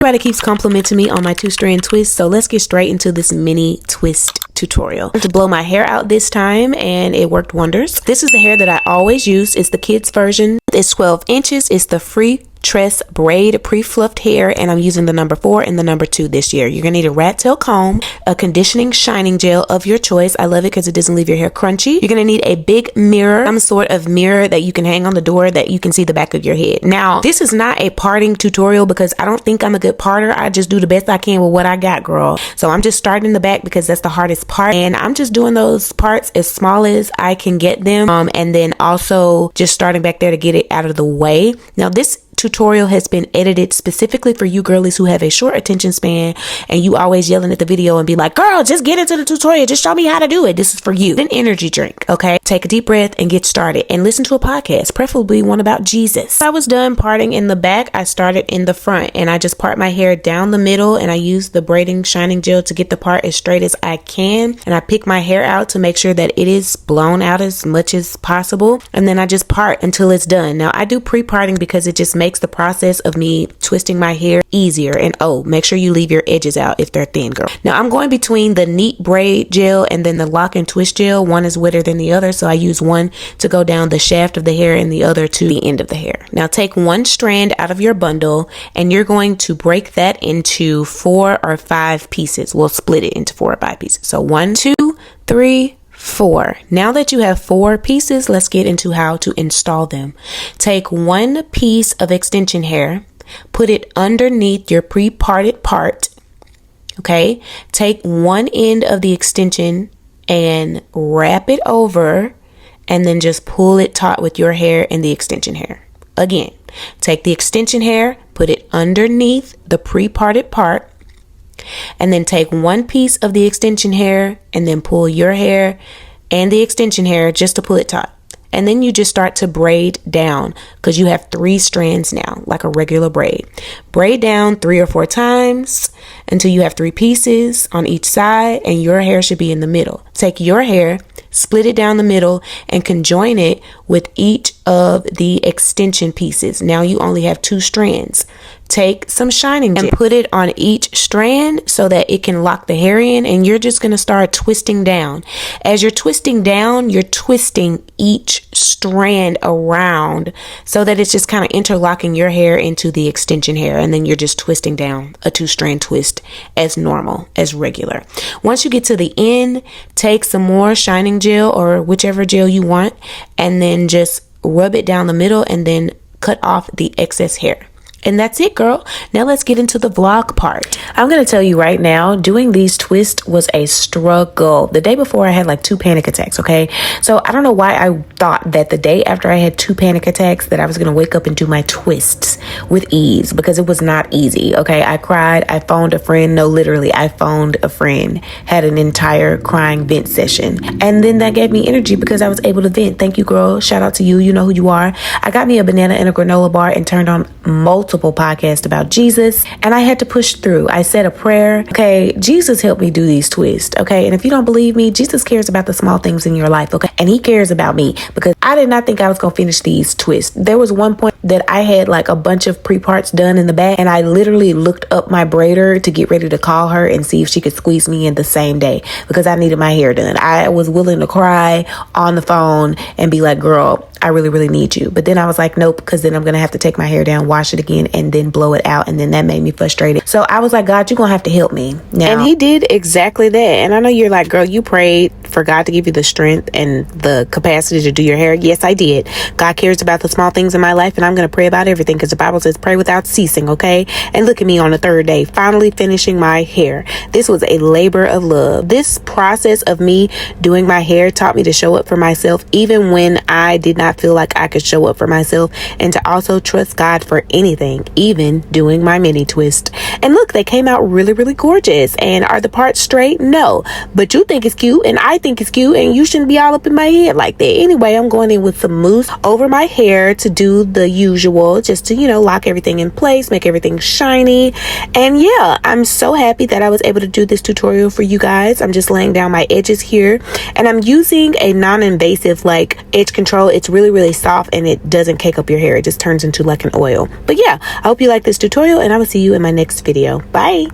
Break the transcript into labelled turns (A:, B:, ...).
A: Everybody keeps complimenting me on my 2-strand twist, so let's get straight into this mini twist tutorial. To blow my hair out this time, and it worked wonders. This is the hair that I always use. It's the kids version. It's 12 inches. It's the free tress braid pre-fluffed hair, and I'm using the number 4 and the number 2 this year. You're gonna need a rat tail comb, a conditioning shining gel of your choice. I love it because it doesn't leave your hair crunchy. You're gonna need a big mirror, some sort of mirror that you can hang on the door that you can see the back of your head. Now, this is not a parting tutorial because I don't think I'm a good parter. I just do the best I can with what I got, girl. So I'm just starting in the back because that's the hardest part, and I'm just doing those parts as small as I can get them, and then also just starting back there to get it out of the way. Now, this tutorial has been edited specifically for you girlies who have a short attention span and you always yelling at the video and be like, girl, just get into the tutorial, just show me how to do it. This is for you. An energy drink, okay? Take a deep breath and get started, and listen to a podcast, preferably one about Jesus. I was done parting in the back. I started in the front, and I just part my hair down the middle, and I use the braiding shining gel to get the part as straight as I can, and I pick my hair out to make sure that it is blown out as much as possible, and then I just part until it's done. Now, I do pre-parting because it just makes the process of me twisting my hair easier. And oh, make sure you leave your edges out if they're thin, girl. Now, I'm going between the neat braid gel and then the lock and twist gel. One is wetter than the other, so I use one to go down the shaft of the hair and the other to the end of the hair. Now, take one strand out of your bundle, and you're going to break that into 4 or 5 pieces. We'll split it into 4 or 5 pieces. So 1, 2, 3, 4. Now that you have 4 pieces, let's get into how to install them. Take one piece of extension hair, put it underneath your pre-parted part. Okay. Take one end of the extension and wrap it over, and then just pull it taut with your hair and the extension hair. Again, take the extension hair, put it underneath the pre-parted part, and then take one piece of the extension hair and then pull your hair and the extension hair just to pull it taut. And then you just start to braid down because you have 3 strands now, like a regular braid. Braid down 3 or 4 times until you have 3 pieces on each side, and your hair should be in the middle. Take your hair, split it down the middle, and conjoin it with each of the extension pieces. Now you only have 2 strands. Take some shining gel and put it on each strand so that it can lock the hair in, and you're just going to start twisting down. As you're twisting down, you're twisting each strand around so that it's just kind of interlocking your hair into the extension hair, and then you're just twisting down a 2-strand twist as normal, as regular. Once you get to the end, take some more shining gel or whichever gel you want, and then just rub it down the middle and then cut off the excess hair. And that's it, girl. Now let's get into the vlog part. I'm going to tell you right now, doing these twists was a struggle. The day before, I had like 2 panic attacks, okay? So I don't know why I thought that the day after I had 2 panic attacks that I was going to wake up and do my twists with ease, because it was not easy, okay? I cried. I phoned a friend. No, literally, I phoned a friend. Had an entire crying vent session. And then that gave me energy because I was able to vent. Thank you, girl. Shout out to you. You know who you are. I got me a banana and a granola bar and turned on multiple podcasts about Jesus, and I had to push through. I said a prayer. Okay, Jesus helped me do these twists. Okay, and if you don't believe me, Jesus cares about the small things in your life. Okay, and he cares about me because I did not think I was gonna finish these twists. There was one point that I had like a bunch of pre-parts done in the back, and I literally looked up my braider to get ready to call her and see if she could squeeze me in the same day because I needed my hair done. I was willing to cry on the phone and be like, girl, I really, really need you. But then I was like, nope, because then I'm going to have to take my hair down, wash it again, and then blow it out. And then that made me frustrated. So I was like, God, you're going to have to help me now. And he did exactly that. And I know you're like, girl, you prayed for God to give you the strength and the capacity to do your hair. Yes, I did. God cares about the small things in my life, and I'm going to pray about everything because the Bible says pray without ceasing, okay? And look at me on the 3rd day, finally finishing my hair. This was a labor of love. This process of me doing my hair taught me to show up for myself, even when I did not feel like I could show up for myself, and to also trust God for anything, even doing my mini twist. And look, they came out really, really gorgeous. And are the parts straight? No, but you think it's cute, and I I think it's cute, and you shouldn't be all up in my head like that. Anyway, I'm going in with some mousse over my hair to do the usual, just to, you know, lock everything in place, make everything shiny. And yeah, I'm so happy that I was able to do this tutorial for you guys. I'm just laying down my edges here, and I'm using a non-invasive like edge control. It's really, really soft, and it doesn't cake up your hair. It just turns into like an oil. But yeah, I hope you like this tutorial, and I will see you in my next video. Bye.